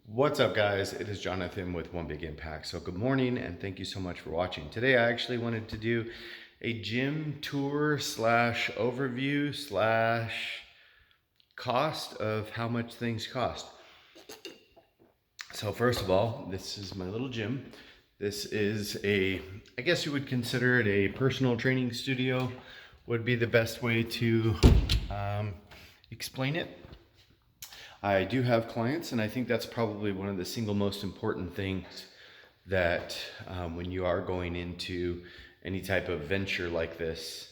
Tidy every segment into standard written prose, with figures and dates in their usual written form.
What's up, guys? It is Jonathan with One Big Impact. So good morning and thank you so much for watching. Today I actually wanted to do a gym tour slash overview slash cost of how much things cost. So first of all, this is my little gym. This is I guess you would consider it a personal training studio, would be the best way to explain it. I do have clients, and I think that's probably one of the single most important things that when you are going into any type of venture like this,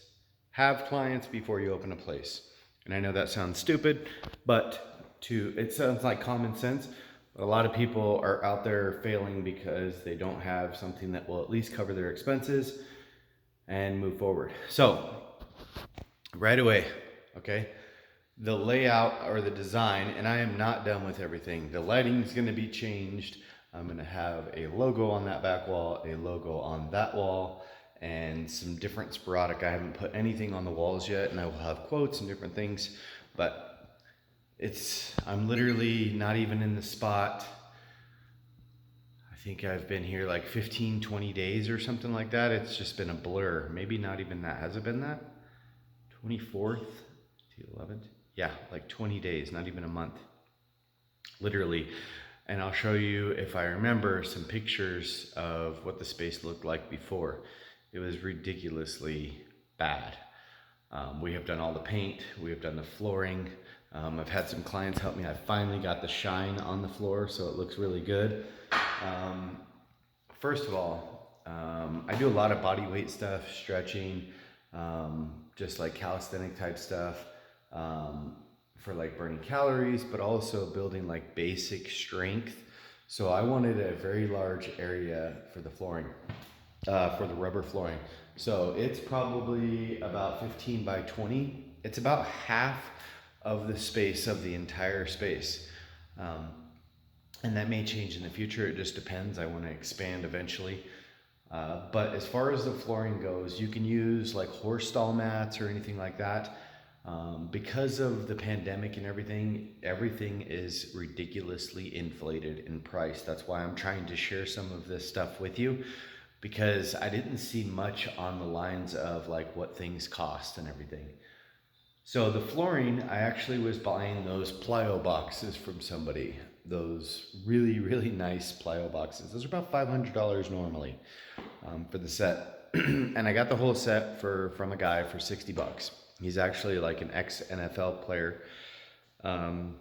have clients before you open a place. And I know that sounds stupid, but it sounds like common sense. But a lot of people are out there failing because they don't have something that will at least cover their expenses and move forward. So right away, okay, the layout or the design, and I am not done with everything. The lighting is going to be changed. I'm going to have a logo on that back wall, a logo on that wall, and some different sporadic. I haven't put anything on the walls yet, and I will have quotes and different things, but I'm literally not even in the spot. I think I've been here like 15, 20 days or something like that. It's just been a blur. Maybe not even that. Has it been that? 24th to 11th? Yeah, like 20 days, not even a month, literally. And I'll show you, if I remember, some pictures of what the space looked like before. It was ridiculously bad. We have done all the paint, we have done the flooring. I've had some clients help me. I finally got the shine on the floor, so it looks really good. First of all, I do a lot of body weight stuff, stretching, just like calisthenic type stuff. For like burning calories, but also building like basic strength. So I wanted a very large area for the flooring, for the rubber flooring. So it's probably about 15 by 20. It's about half of the space of the entire space. And that may change in the future. It just depends. I want to expand eventually. But as far as the flooring goes, you can use like horse stall mats or anything like that. Because of the pandemic and everything is ridiculously inflated in price. That's why I'm trying to share some of this stuff with you, because I didn't see much on the lines of like what things cost and everything. So the flooring, I actually was buying those plyo boxes from somebody. Those really, really nice plyo boxes. Those are about $500 normally for the set. And I got the whole set from a guy for 60 bucks. He's actually like an ex-NFL player. And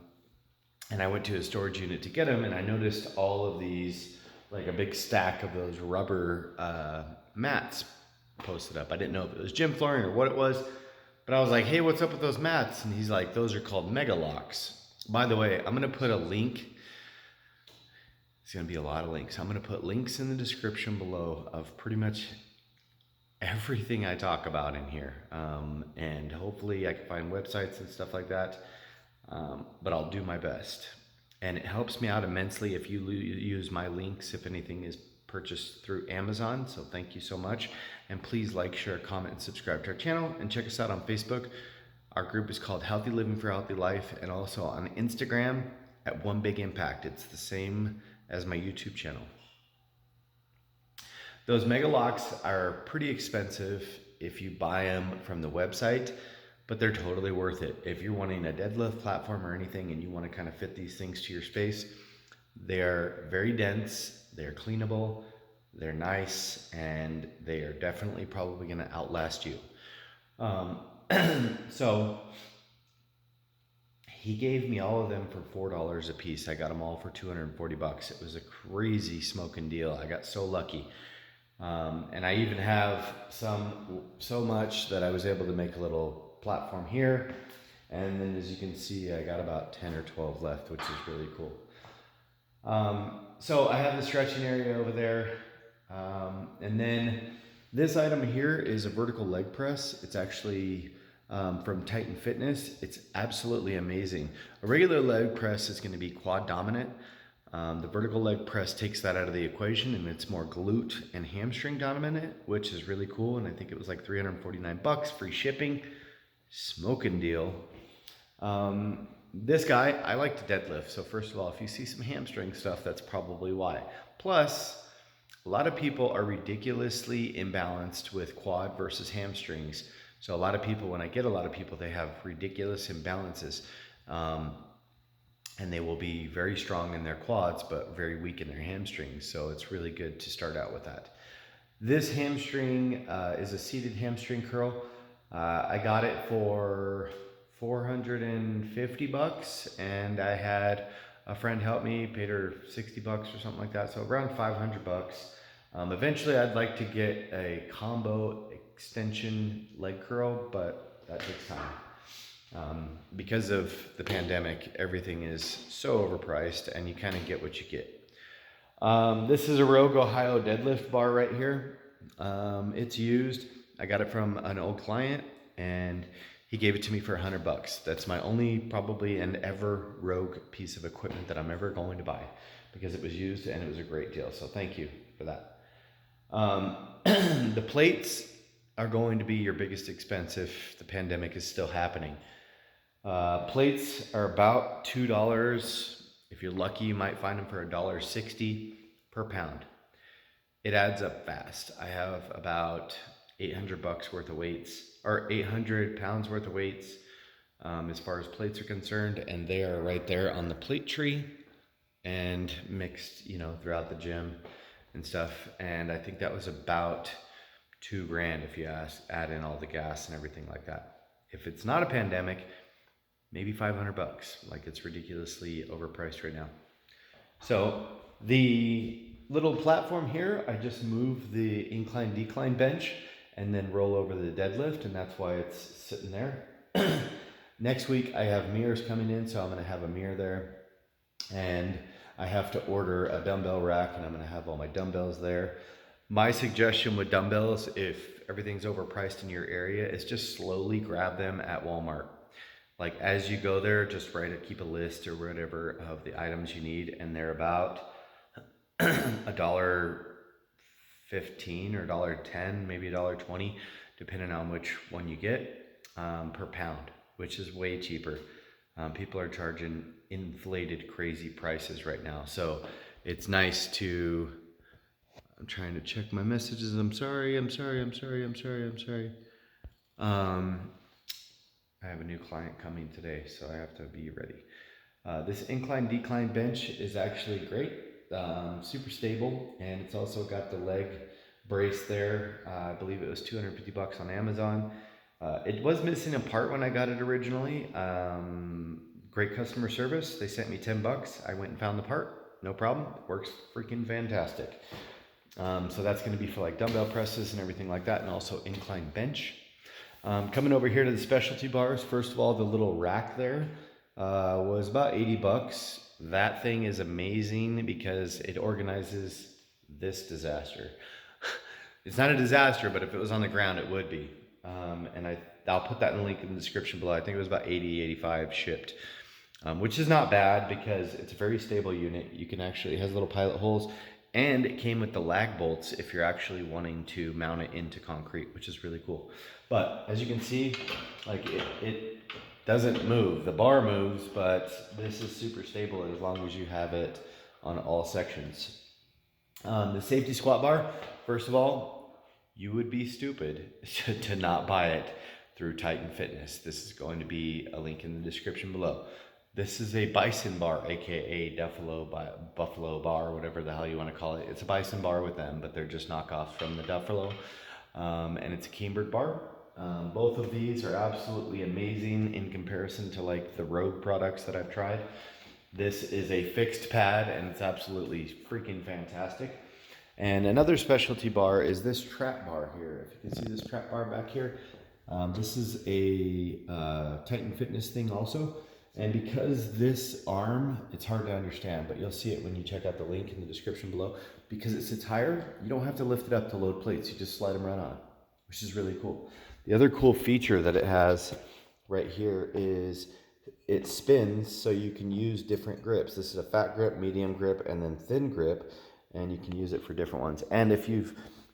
I went to his storage unit to get him, and I noticed all of these, like a big stack of those rubber mats posted up. I didn't know if it was gym flooring or what it was, but I was like, hey, what's up with those mats? And he's like, those are called Mega Locks. By the way, I'm going to put a link. It's going to be a lot of links. I'm going to put links in the description below of pretty much everything I talk about in here, and hopefully I can find websites and stuff like that, but I'll do my best. And it helps me out immensely if you use my links, if anything is purchased through Amazon. So thank you so much, and please like, share, comment, and subscribe to our channel, and check us out on Facebook. Our group is called Healthy Living for Healthy Life, and also on Instagram at One Big Impact. It's the same as my YouTube channel. Those Mega Locks are pretty expensive if you buy them from the website, but they're totally worth it. If you're wanting a deadlift platform or anything and you want to kind of fit these things to your space, they're very dense, they're cleanable, they're nice, and they are definitely probably going to outlast you. So he gave me all of them for $4 a piece. I got them all for 240 bucks. It was a crazy smoking deal. I got so lucky. And I even have some so much that I was able to make a little platform here. And then as you can see, I got about 10 or 12 left, which is really cool. So I have the stretching area over there. And then this item here is a vertical leg press. It's actually from Titan Fitness. It's absolutely amazing. A regular leg press is going to be quad dominant. The vertical leg press takes that out of the equation, and it's more glute and hamstring dominant, which is really cool. And I think it was like 349 bucks, free shipping, smoking deal. This guy, I like to deadlift. So first of all, if you see some hamstring stuff, that's probably why. Plus, a lot of people are ridiculously imbalanced with quad versus hamstrings. So a lot of people, when I get a lot of people, they have ridiculous imbalances. And they will be very strong in their quads, but very weak in their hamstrings. So it's really good to start out with that. This hamstring is a seated hamstring curl. I got it for $450, and I had a friend help me, paid her $60 or something like that, so around $500. Eventually, I'd like to get a combo extension leg curl, but that takes time. Because of the pandemic, everything is so overpriced, and you kind of get what you get. This is a Rogue Ohio deadlift bar right here. It's used. I got it from an old client, and he gave it to me for $100. That's my only probably and ever Rogue piece of equipment that I'm ever going to buy, because it was used and it was a great deal. So thank you for that. The plates are going to be your biggest expense if the pandemic is still happening. Plates are about $2. If you're lucky, you might find them for $1.60 per pound. It adds up fast. I have about $800 worth of weights, or 800 pounds worth of weights, as far as plates are concerned, and they are right there on the plate tree and mixed, throughout the gym and stuff. And I think that was about $2,000 if you add in all the gas and everything like that. If it's not a pandemic, maybe $500. Like, it's ridiculously overpriced right now. So the little platform here, I just move the incline decline bench and then roll over the deadlift, and that's why it's sitting there. Next week I have mirrors coming in, so I'm going to have a mirror there, and I have to order a dumbbell rack, and I'm going to have all my dumbbells there. My suggestion with dumbbells, if everything's overpriced in your area, is just slowly grab them at Walmart. Like, as you go there, just keep a list or whatever of the items you need, and they're about $1.15 or $1.10, maybe $1.20, depending on which one you get, per pound, which is way cheaper. People are charging inflated, crazy prices right now, so it's nice to. I'm trying to check my messages. I'm sorry. I have a new client coming today, so I have to be ready. This incline decline bench is actually great, super stable, and it's also got the leg brace there. I believe it was $250 on Amazon. It was missing a part when I got it originally. Great customer service. They sent me $10. I went and found the part. No problem. Works freaking fantastic. So that's going to be for like dumbbell presses and everything like that, and also incline bench. Coming over here to the specialty bars, first of all, the little rack there was about $80. That thing is amazing because it organizes this disaster. It's not a disaster, but if it was on the ground, it would be. And I'll put that in the link in the description below. I think it was about 85 shipped, which is not bad because it's a very stable unit. You can actually, it has little pilot holes, and it came with the lag bolts if you're actually wanting to mount it into concrete, which is really cool. But as you can see, like, it doesn't move. The bar moves, but this is super stable as long as you have it on all sections. The safety squat bar, first of all, you would be stupid to not buy it through Titan Fitness. This is going to be a link in the description below. This is a Bison Bar, aka Buffalo Bar, whatever the hell you want to call it. It's a Bison Bar with them, but they're just knockoffs from the Buffalo. And it's a cambered bar. Both of these are absolutely amazing in comparison to like the Rogue products that I've tried. This is a fixed pad, and it's absolutely freaking fantastic. And another specialty bar is this trap bar here. If you can see this trap bar back here, this is a Titan Fitness thing also. And because this arm, it's hard to understand, but you'll see it when you check out the link in the description below. Because it sits higher, you don't have to lift it up to load plates. You just slide them right on, which is really cool. The other cool feature that it has right here is it spins, so you can use different grips. This is a fat grip, medium grip, and then thin grip, and you can use it for different ones. And if you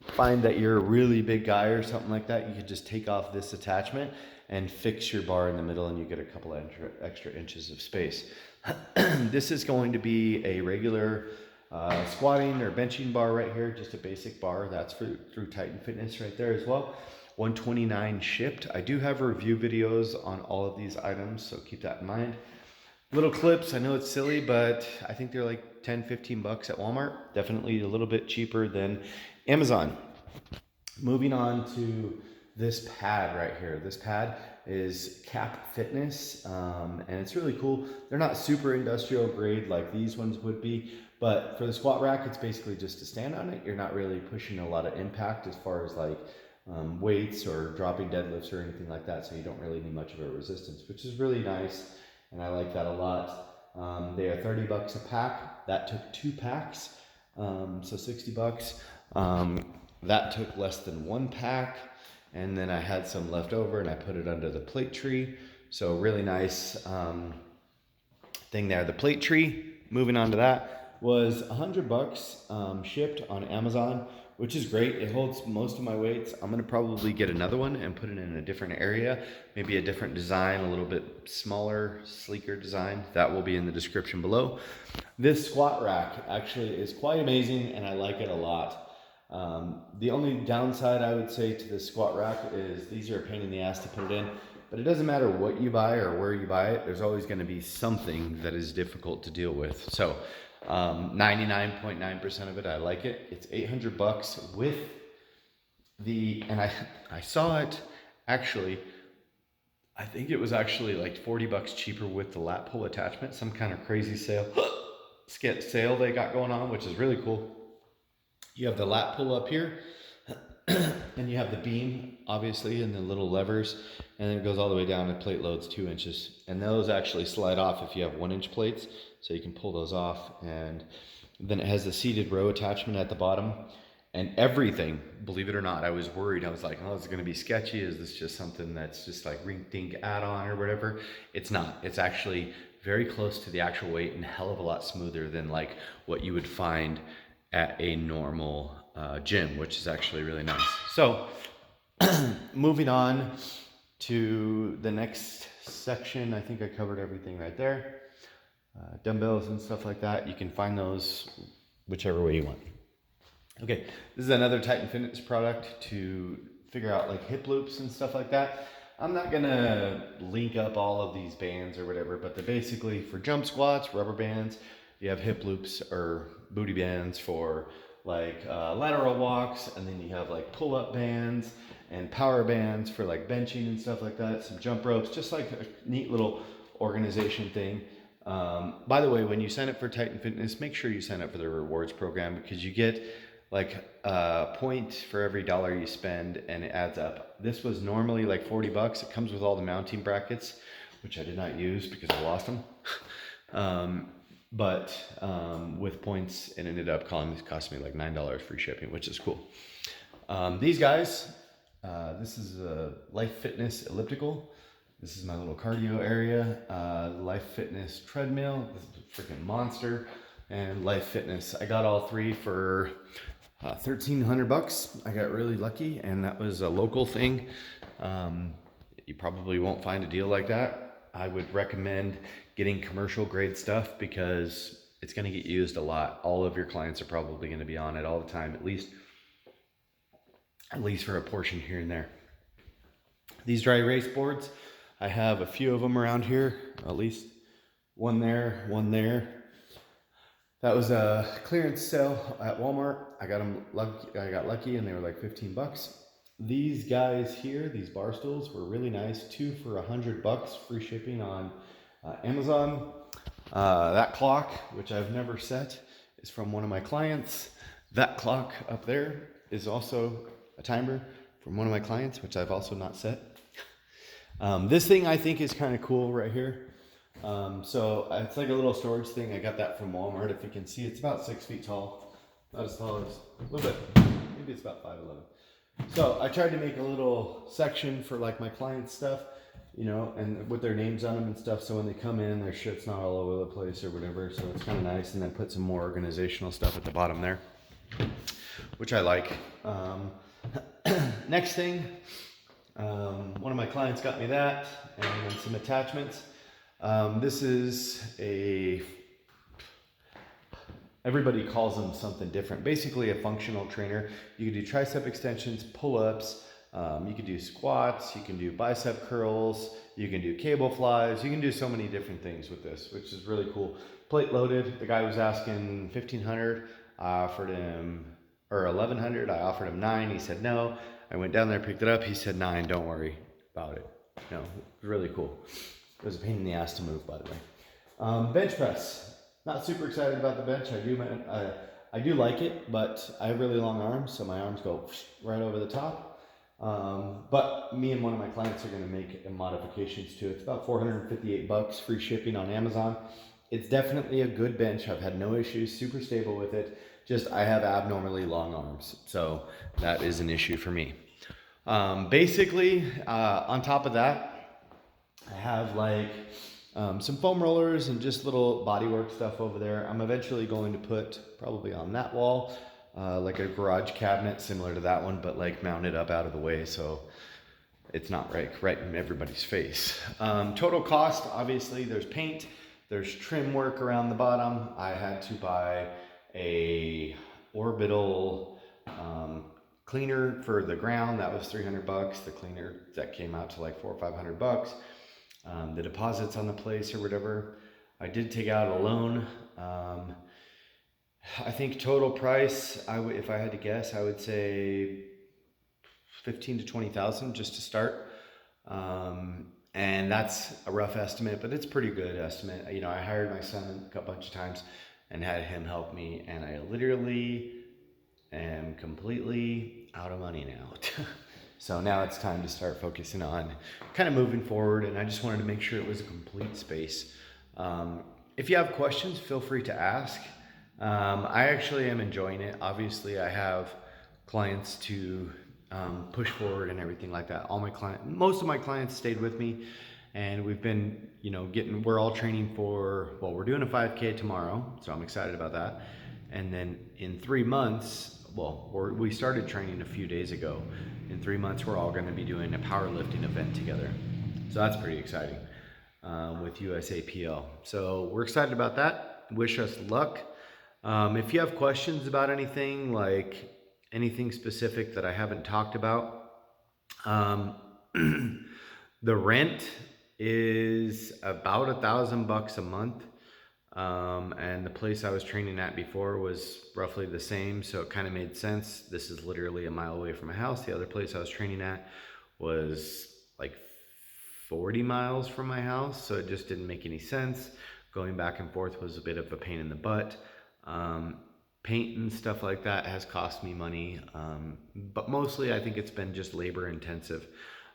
find that you're a really big guy or something like that, you could just take off this attachment and fix your bar in the middle, and you get a couple extra inches of space. This is going to be a regular squatting or benching bar right here, just a basic bar. That's through Titan Fitness right there as well. $129 shipped. I do have review videos on all of these items, so keep that in mind. Little clips, I know it's silly, but I think they're like 10, 15 bucks at Walmart. Definitely a little bit cheaper than Amazon. Moving on to this pad right here. This pad is Cap Fitness, and it's really cool. They're not super industrial grade like these ones would be, but for the squat rack, it's basically just to stand on it. You're not really pushing a lot of impact as far as like weights or dropping deadlifts or anything like that, so you don't really need much of a resistance, which is really nice, and I like that a lot. They are 30 bucks a pack. That took 2 packs, so 60 bucks. That took less than 1 pack, and then I had some left over and I put it under the plate tree. So really nice thing there. The plate tree, moving on to that, was 100 bucks shipped on Amazon, which is great. It holds most of my weights. I'm gonna probably get another one and put it in a different area, maybe a different design, a little bit smaller, sleeker design. That will be in the description below. This squat rack actually is quite amazing, and I like it a lot. The only downside I would say to this squat rack is these are a pain in the ass to put it in, but it doesn't matter what you buy or where you buy it, there's always gonna be something that is difficult to deal with. So 99.9% of it, I like it. It's 800 bucks with the, and I saw it actually, I think it was actually like 40 bucks cheaper with the lat pull attachment, some kind of crazy sale they got going on, which is really cool. You have the lat pull up here, and you have the beam, obviously, and the little levers, and then it goes all the way down and plate loads 2 inches. And those actually slide off if you have 1-inch plates, so you can pull those off. And then it has the seated row attachment at the bottom, and everything, believe it or not, I was worried. I was like, oh, is it gonna be sketchy? Is this just something that's just like rink-dink add-on or whatever? It's not. It's actually very close to the actual weight and a hell of a lot smoother than like what you would find at a normal gym, which is actually really nice. So moving on to the next section, I think I covered everything right there. Dumbbells and stuff like that, you can find those whichever way you want. Okay, this is another Titan Fitness product to figure out like hip loops and stuff like that. I'm not gonna link up all of these bands or whatever, but they're basically for jump squats, rubber bands. You have hip loops or booty bands for like lateral walks, and then you have like pull-up bands and power bands for like benching and stuff like that. Some jump ropes, just like a neat little organization thing. By the way, when you sign up for Titan Fitness, make sure you sign up for the rewards program, because you get like a point for every dollar you spend, and it adds up. This was normally like 40 bucks. It comes with all the mounting brackets, which I did not use because I lost them. But with points, it ended up costing me like $9 free shipping, which is cool. These guys, this is a Life Fitness elliptical. This is my little cardio area. Life Fitness treadmill. This is a freaking monster. And Life Fitness. I got all three for 1,300 bucks. I got really lucky, and that was a local thing. You probably won't find a deal like that. I would recommend getting commercial grade stuff because it's going to get used a lot. All of your clients are probably going to be on it all the time, at least for a portion here and there. These dry erase boards, I have a few of them around here, at least one there, one there. That was a clearance sale at Walmart. I got lucky, and they were like 15 bucks. These guys here, these bar stools, were really nice. 2 for 100 bucks, free shipping on Amazon. That clock, which I've never set, is from one of my clients. That clock up there is also a timer from one of my clients, which I've also not set. This thing I think is kind of cool right here. So it's like a little storage thing. I got that from Walmart. If you can see, it's about 6 feet tall. Not as tall as, a little bit, maybe it's about 5'11". So I tried to make a little section for like my clients' stuff, you know, and with their names on them and stuff. So when they come in, their shit's not all over the place or whatever. So it's kind of nice. And then put some more organizational stuff at the bottom there, which I like. Next thing One of my clients got me that, and then some attachments. This is everybody calls them something different. Basically a functional trainer. You can do tricep extensions, pull-ups, you can do squats, you can do bicep curls, you can do cable flies, you can do so many different things with this, which is really cool. Plate loaded. The guy was asking $1,500. I offered him, or $1,100. I offered him $9. He said no. I went down there, picked it up. He said $9. Don't worry about it. No, it was really cool. It was a pain in the ass to move, by the way. Bench press. Not super excited about the bench. I do like it, but I have really long arms, so my arms go right over the top. But me and one of my clients are going to make modifications to it. It's about $458, free shipping on Amazon. It's definitely a good bench. I've had no issues, super stable with it. Just I have abnormally long arms, so that is an issue for me. Basically, on top of that, I have like some foam rollers and just little bodywork stuff over there. I'm eventually going to put probably on that wall like a garage cabinet similar to that one, but like mounted up out of the way so it's not right in everybody's face. Total cost, obviously, there's paint, there's trim work around the bottom. I had to buy a orbital cleaner for the ground. That was $300. The cleaner that came out to like $400 or $500. The deposits on the place or whatever. I did take out a loan. I think total price, if I had to guess, I would say 15 to 20,000 just to start. And that's a rough estimate, but it's a pretty good estimate. You know, I hired my son a bunch of times and had him help me, and I literally am completely out of money now. So now it's time to start focusing on kind of moving forward, and I just wanted to make sure it was a complete space. If you have questions, feel free to ask. I actually am enjoying it. Obviously, I have clients to push forward and everything like that. Most of my clients stayed with me, and we've been, you know, we're all training for, well, we're doing a 5K tomorrow, so I'm excited about that. And then in 3 months, we started training a few days ago. In 3 months, we're all going to be doing a powerlifting event together. So that's pretty exciting with USAPL. So we're excited about that. Wish us luck. If you have questions about anything, like anything specific that I haven't talked about, the rent is about $1,000 a month. And the place I was training at before was roughly the same, so it kind of made sense. This is literally a mile away from my house. The other place I was training at was like 40 miles from my house, so it just didn't make any sense. Going back and forth was a bit of a pain in the butt. Paint and stuff like that has cost me money, but mostly I think it's been just labor intensive.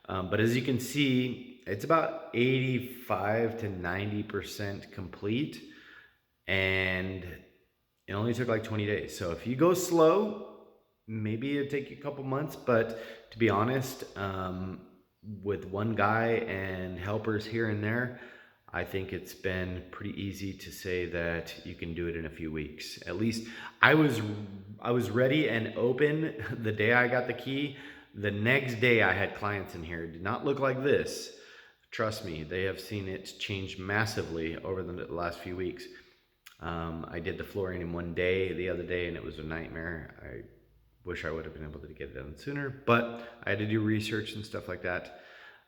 But as you can see, it's about 85 to 90% complete, and it only took like 20 days. So if you go slow, maybe it'll take you a couple months, but to be honest, with one guy and helpers here and there, I think it's been pretty easy to say that you can do it in a few weeks. At least I was ready and open the day I got the key. The next day I had clients in here. It did not look like this. Trust me, they have seen it change massively over the last few weeks. I did the flooring in one day the other day, and it was a nightmare. I wish I would have been able to get it done sooner, but I had to do research and stuff like that.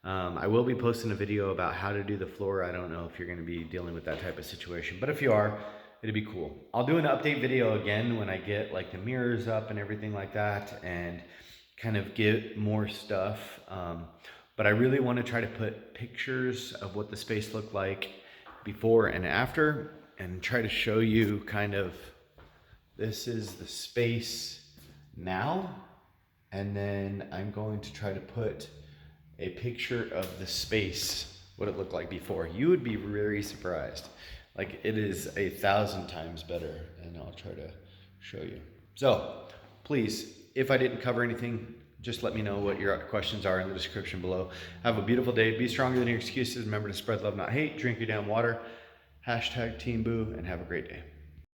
I will be posting a video about how to do the floor. I don't know if you're going to be dealing with that type of situation, but if you are, it'd be cool. I'll do an update video again when I get like the mirrors up and everything like that, and kind of get more stuff. But I really want to try to put pictures of what the space looked like before and after, and try to show you kind of, this is the space now, and then I'm going to try to put a picture of the space, what it looked like before. You would be very surprised. Like, it is 1,000 times better, and I'll try to show you. So please, if I didn't cover anything, just let me know what your questions are in the description below. Have a beautiful day. Be stronger than your excuses. Remember to spread love, not hate. Drink your damn water. #TeamBoo, and have a great day.